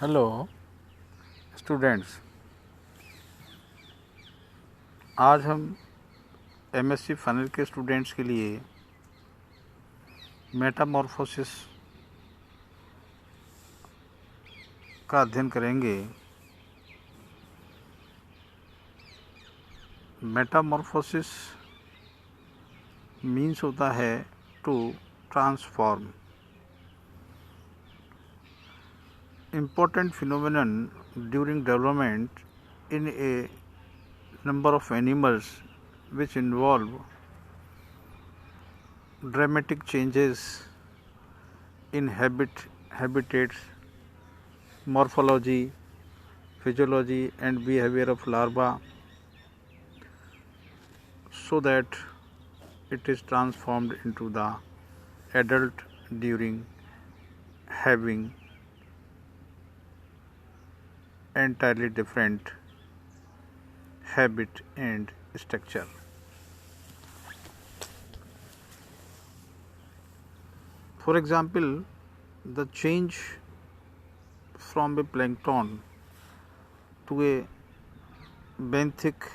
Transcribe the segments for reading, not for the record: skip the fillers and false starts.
Hello students, आज हम MSc final के स्टूडेंट्स के लिए मेटामॉर्फोसिस का अध्ययन करेंगे। मेटामॉर्फोसिस मीन्स होता है to transform. Important phenomenon during development in a number of animals which involve dramatic changes in habitats, morphology, physiology and behavior of larva, so that it is transformed into the adult during having entirely different habit and structure. For example, the change from a plankton to a benthic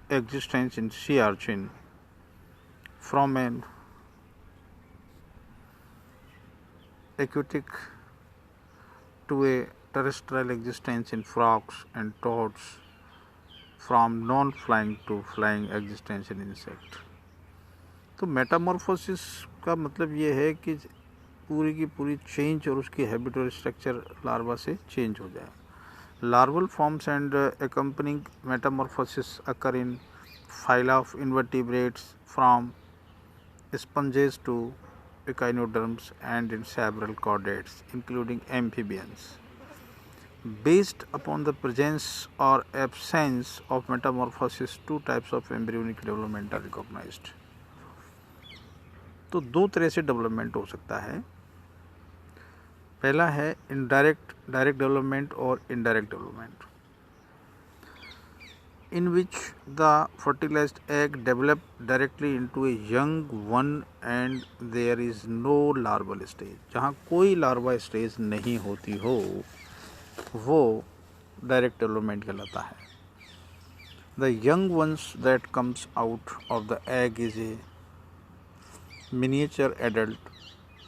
existence in sea urchin, from an aquatic to a terrestrial existence in frogs and toads, from non-flying to flying existence in insect. तो Metamorphosis का मतलब ये है कि पूरी की पूरी change और उसकी हैबिट और स्ट्रक्चर लार्वा से चेंज हो जाए. Larval forms and accompanying metamorphosis occur in phyla of invertebrates, from sponges to echinoderms, and in several chordates, including amphibians. Based upon the presence or absence of metamorphosis, two types of embryonic development are recognized. तो दो तरह से development हो सकता है. पहला है direct development और indirect development, in which the fertilized egg develop directly into a young one and there is no larval stage. जहाँ कोई लार्वा स्टेज नहीं होती हो वो डायरेक्ट डेवलपमेंट कहलाता है. The young ones that comes out of the egg is a miniature adult,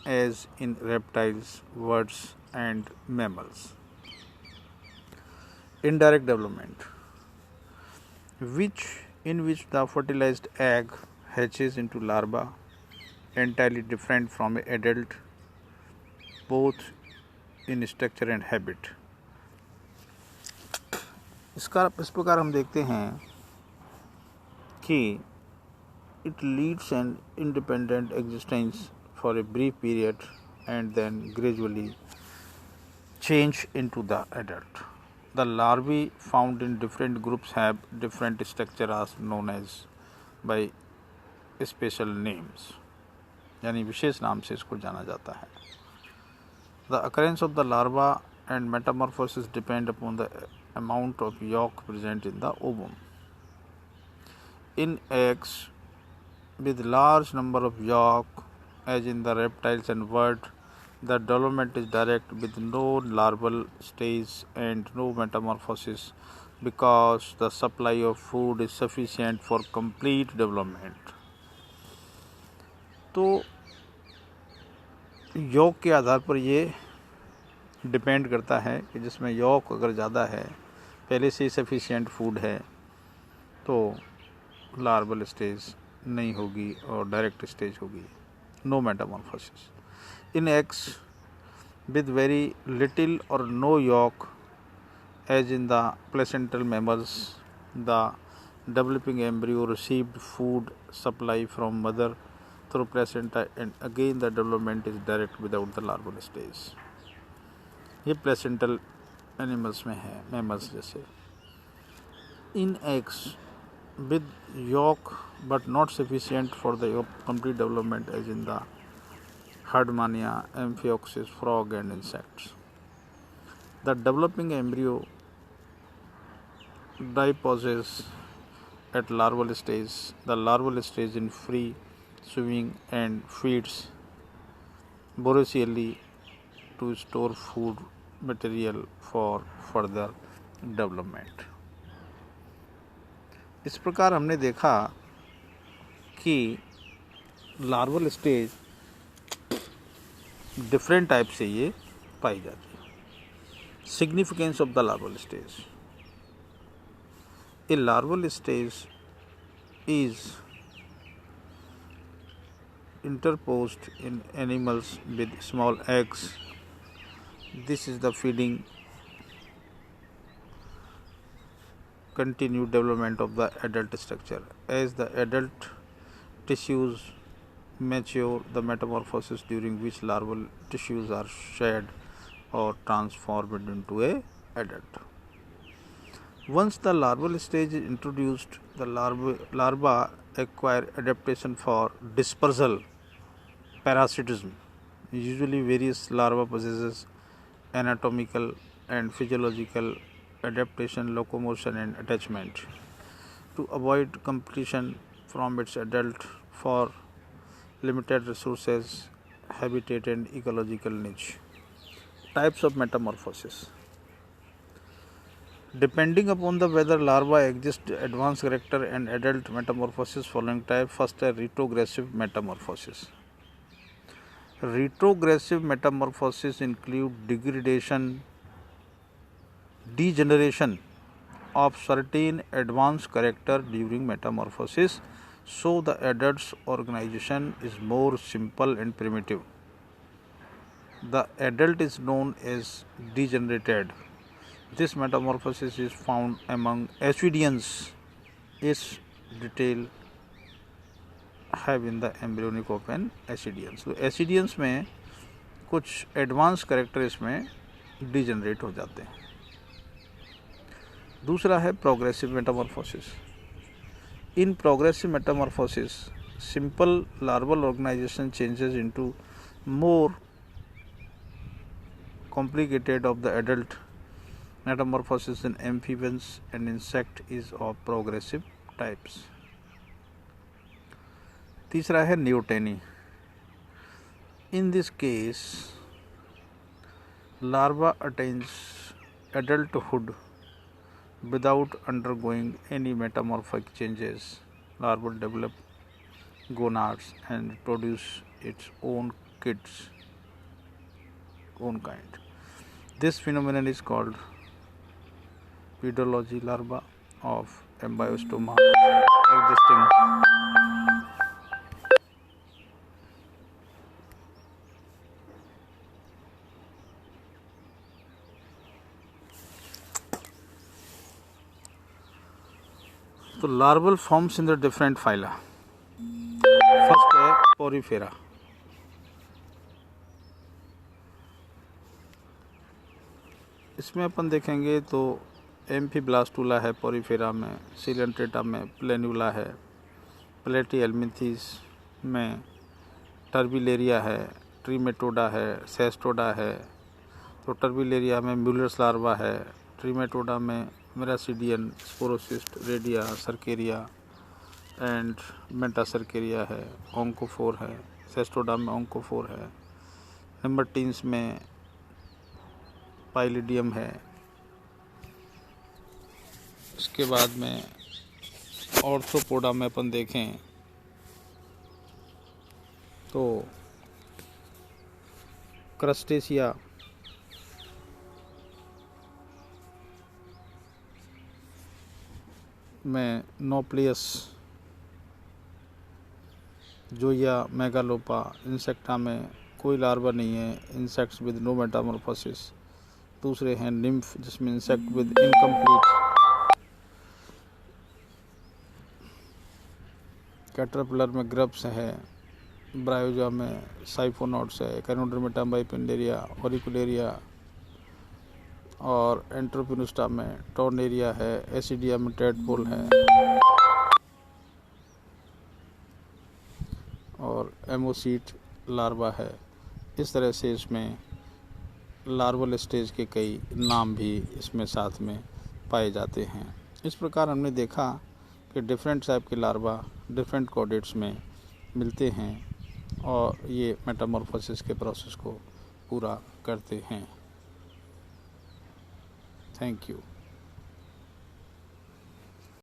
as in reptiles, birds and mammals. Indirect development, in which the fertilized egg hatches into larva entirely different from an adult, both in structure and habit. इस प्रकार हम देखते हैं कि it leads an independent existence for a brief period and then gradually change into the adult. The larvae found in different groups have different structure as known as by special names, यानी विशेष नाम से इसको जाना जाता है. The occurrence of the larva and metamorphosis depend upon the amount of yolk present in the ovum. In eggs with large number of yolk, as in the reptiles and birds, the development is direct with no larval stage and no metamorphosis, because the supply of food is sufficient for complete development. तो York के आधार पर ये depend करता है कि जिसमें York अगर ज़्यादा है, पहले से ही सफिशिएंट फूड है, तो लार्वल स्टेज नहीं होगी और डायरेक्ट स्टेज होगी. No metamorphosis. In eggs with very little or no yolk, as in the placental mammals, the developing embryo received food supply from mother through placenta, and again the development is direct without the larval stage. ये placental animals में है, mammals जैसे. In eggs with yolk but not sufficient for the complete development, as in the Herdmania, Amphioxus, frog and insects. The developing embryo disposes at larval stage. The larval stage in free swimming and feeds voracially to store food material for further development. इस प्रकार हमने देखा कि larval stage different type से ये पाई जाती है. Significance of the larval stage. A larval stage is interposed in animals with small eggs. This is the feeding continued development of the adult structure. As the adult tissues mature, the metamorphosis during which larval tissues are shed or transformed into a adult. Once the larval stage is introduced, the larva acquire adaptation for dispersal, parasitism. Usually various larva possesses anatomical and physiological adaptation, locomotion and attachment to avoid competition from its adult for limited resources, habitat and ecological niche. Types of metamorphosis. Depending upon the whether larva exist advanced character and adult metamorphosis following type. First, a retrogressive metamorphosis. Retrogressive metamorphosis include degeneration of certain advanced character during metamorphosis, so the adult's organization is more simple and primitive. The adult is known as degenerated. This metamorphosis is found among ascidians. Its detail have in the embryonic of an ascidians. तो ascidians में कुछ advance character इसमें degenerate हो जाते हैं. दूसरा है progressive metamorphosis. In progressive metamorphosis simple larval organisation changes into more complicated of the adult. Metamorphosis in amphibians and insect is of progressive types. तीसरा है neoteny. In this case, larva attains adulthood without undergoing any metamorphic changes. Larva develop gonads and produce its own kids, own kind. This phenomenon is called pedology. Larva of Embryostoma existing तो larval forms in the different phyla. First है Porifera. इसमें अपन देखेंगे तो एम्फीब्लास्टुला है Porifera में, Coelenterata में प्लेन्युला है, प्लेटीहेल्मिंथीस में टर्बिलेरिया है, ट्रीमेटोडा है, सेस्टोडा है. तो टर्बिलेरिया में म्यूलर्स लार्वा है, ट्रीमेटोडा में miracidium, sporocyst, redia, cercaria and metacercaria है, ओंकोफोर है. सेस्टोडा में ओंकोफोर है. निम्बरटीन्स में पाइलिडियम है. उसके बाद में ऑर्थोपोडा में अपन देखें तो क्रस्टेशिया, में नोप्लियस, जोया, मेगालोपा. इंसेक्टा में कोई लार्वा नहीं है, इंसेक्ट्स विद नो मेटामॉर्फोसिस. दूसरे हैं निम्फ जिसमें इंसेक्ट विद इनकम्प्लीट. कैटरपिलर में ग्रब्स है, ब्रायोजा में साइफोनॉट्स है, कैनोडर्मेटा बाइपेंडेरिया, ऑरिकुलेरिया और एंट्रोपिनुस्टा में टॉर्नेरिया है, एसिडिया में टेडपोल है और एमोसीट लार्वा है. इस तरह से इसमें लार्वल स्टेज के कई नाम भी इसमें साथ में पाए जाते हैं. इस प्रकार हमने देखा कि डिफरेंट टाइप के लार्वा डिफरेंट कोडेट्स में मिलते हैं और ये मेटामॉर्फोसिस के प्रोसेस को पूरा करते हैं. Thank you.